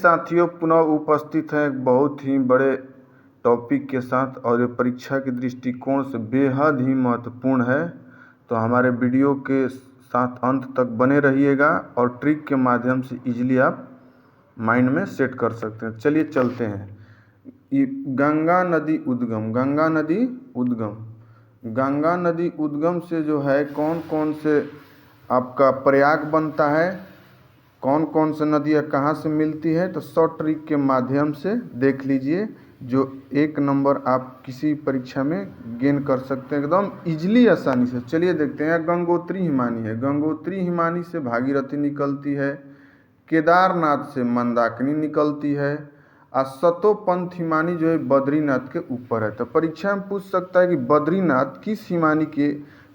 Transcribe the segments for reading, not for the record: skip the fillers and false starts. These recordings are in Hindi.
साथियों पुनः उपस्थित हैं एक बहुत ही बड़े टॉपिक के साथ और ये परीक्षा के दृष्टिकोण से बेहद ही महत्वपूर्ण है। तो हमारे वीडियो के साथ अंत तक बने रहिएगा और ट्रिक के माध्यम से इजीली आप माइंड में सेट कर सकते हैं। चलिए चलते हैं। गंगा नदी उद्गम, गंगा नदी उद्गम से जो है कौन कौन से आपका प्रयाग बनता है, कौन कौन से नदियाँ कहाँ से मिलती है, तो शॉर्ट ट्रिक के माध्यम से देख लीजिए जो 1 नंबर आप किसी परीक्षा में गेन कर सकते हैं एकदम इजीली आसानी से। चलिए देखते हैं। गंगोत्री हिमानी है, गंगोत्री हिमानी से भागीरथी निकलती है, केदारनाथ से मंदाकिनी निकलती है और सतोपंथ हिमानी जो है बद्रीनाथ के ऊपर है। तो परीक्षा में पूछ सकता है कि बद्रीनाथ किस हिमानी के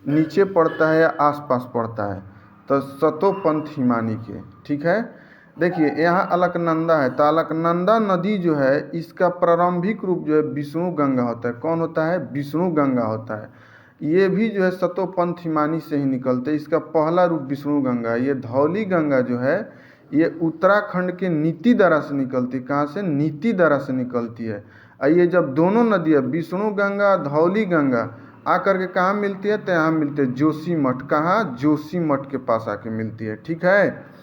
नीचे पड़ता है या आसपास पड़ता है, तो सतोपंथ हिमानी के। ठीक है, देखिए यहाँ अलकनंदा है, तो अलकनंदा नदी जो है इसका प्रारंभिक रूप जो है विष्णु गंगा होता है। कौन होता है? विष्णु गंगा होता है। ये भी जो है सतोपंथ हिमानी से ही निकलते हैं। इसका पहला रूप विष्णु गंगा है। ये धौली गंगा जो है ये उत्तराखंड के नीतिदारा से निकलती है। कहाँ से? नीतिदारा से निकलती है। और ये जब दोनों नदियाँ विष्णु गंगा धौली गंगा आकर के कहाँ मिलती है, तो यहाँ मिलते हैं जोशीमठ। कहाँ? जोशीमठ के पास आके मिलती है। ठीक है,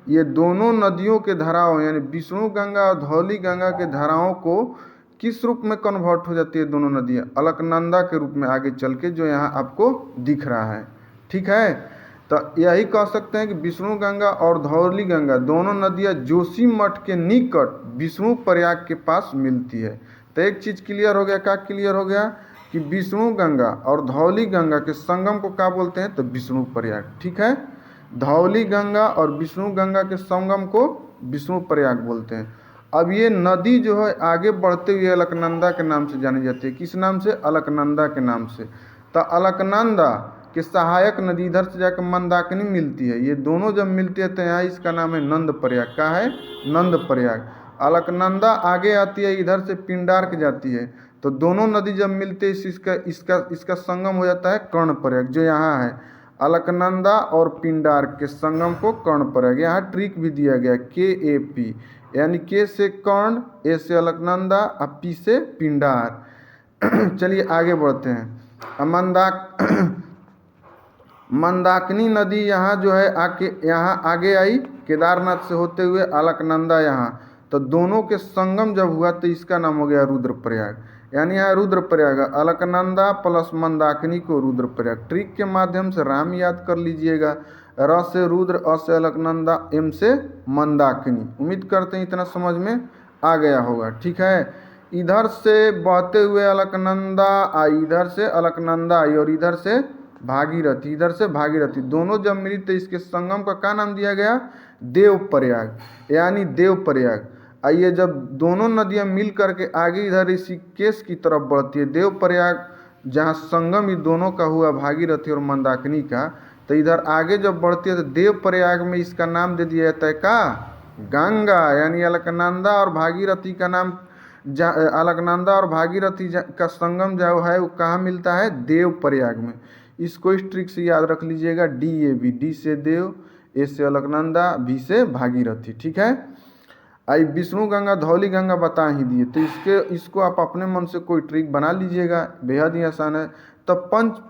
ये दोनों नदियों के धाराओं यानी विष्णु गंगा और धौली गंगा के धाराओं को किस रूप में कन्वर्ट हो जाती है दोनों नदियाँ? अलकनंदा के रूप में आगे चल के जो यहाँ आपको दिख रहा है। ठीक है, तो यही कह सकते हैं कि विष्णु गंगा और धौली गंगा दोनों नदियाँ जोशीमठ के निकट विष्णु प्रयाग के पास मिलती है। तो एक चीज़ क्लियर हो गया। क्या क्लियर हो गया? कि विष्णु गंगा और धौली गंगा के संगम को क्या बोलते हैं? तो विष्णु प्रयाग। ठीक है, धौली गंगा और विष्णु गंगा के संगम को विष्णु प्रयाग बोलते हैं। अब ये नदी जो है आगे बढ़ते हुए अलकनंदा के नाम से जानी जाती है। किस नाम से? अलकनंदा के नाम से। तो अलकनंदा के सहायक नदी इधर से जाकर मंदाकिनी मिलती है। ये दोनों जब मिलती है तो यहाँ इसका नाम है नंद प्रयाग। क्या है? नंद प्रयाग। अलकनंदा आगे आती है, इधर से पिंडार्क जाती है, तो दोनों नदी जब मिलते हैं इसका संगम हो जाता है कर्ण प्रयाग, जो यहाँ है। अलकनंदा और पिंडार्क के संगम को कर्ण प्रयाग। यहाँ ट्रिक भी दिया गया KAP, यानी K से कर्ण, A से अलकनंदा और P से पिंडार। चलिए आगे बढ़ते हैं। मंदाकिनी नदी यहाँ जो है यहाँ आगे आई केदारनाथ से होते हुए अलकनंदा यहाँ, तो दोनों के संगम जब हुआ तो इसका नाम हो गया रुद्रप्रयाग। यानी यहाँ रुद्रप्रयाग, अलकनंदा प्लस मंदाकिनी को रुद्रप्रयाग। ट्रिक के माध्यम से राम याद कर लीजिएगा। र से रुद्र, अ से अलकनंदा, M से मंदाकिनी। उम्मीद करते हैं इतना समझ में आ गया होगा। ठीक है, इधर से बहते हुए अलकनंदा आई, इधर से अलकनंदा आई और इधर से भागीरथी, इधर से भागीरथी, दोनों जब मिली तो इसके संगम का क्या नाम दिया गया? देवप्रयाग, यानी देवप्रयाग। आइए, जब दोनों नदियां मिल करके आगे इधर ऋषिकेश की तरफ बढ़ती है, देवप्रयाग जहां संगम ही दोनों का हुआ भागीरथी और मंदाकिनी का, तो इधर आगे जब बढ़ती है तो देवप्रयाग में इसका नाम दे दिया जाता है का? गंगा। यानी अलकनंदा और भागीरथी का नाम, अलकनंदा और भागीरथी का संगम जो है वो कहाँ मिलता है? देवप्रयाग में। इसको इस ट्रिक से याद रख लीजिएगा। DAV, D से देव, A से अलकनंदा, V से भागीरथी। ठीक है, आई विष्णु गंगा धौली गंगा बता ही दिए, तो इसको आप अपने मन से कोई ट्रिक बना लीजिएगा, बेहद ही आसान है। तो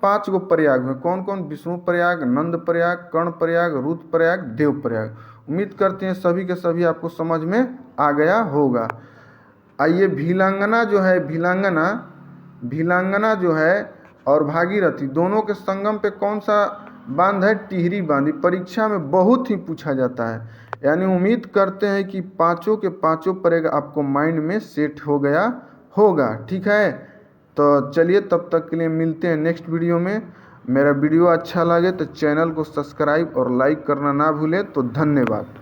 5 गो प्रयाग में कौन कौन? विष्णु प्रयाग, नंद प्रयाग, कर्ण प्रयाग, रुद्र प्रयाग, देव प्रयाग। उम्मीद करते हैं सभी के सभी आपको समझ में आ गया होगा। आइए, भिलंगना जो है, भिलंगना जो है और भागीरथी दोनों के संगम पे कौन सा बांध है? टिहरी बांध। परीक्षा में बहुत ही पूछा जाता है। यानी उम्मीद करते हैं कि पांचों के पांचों प्रयाग आपको माइंड में सेट हो गया होगा। ठीक है, तो चलिए तब तक के लिए मिलते हैं नेक्स्ट वीडियो में। मेरा वीडियो अच्छा लगे तो चैनल को सब्सक्राइब और लाइक करना ना भूलें। तो धन्यवाद।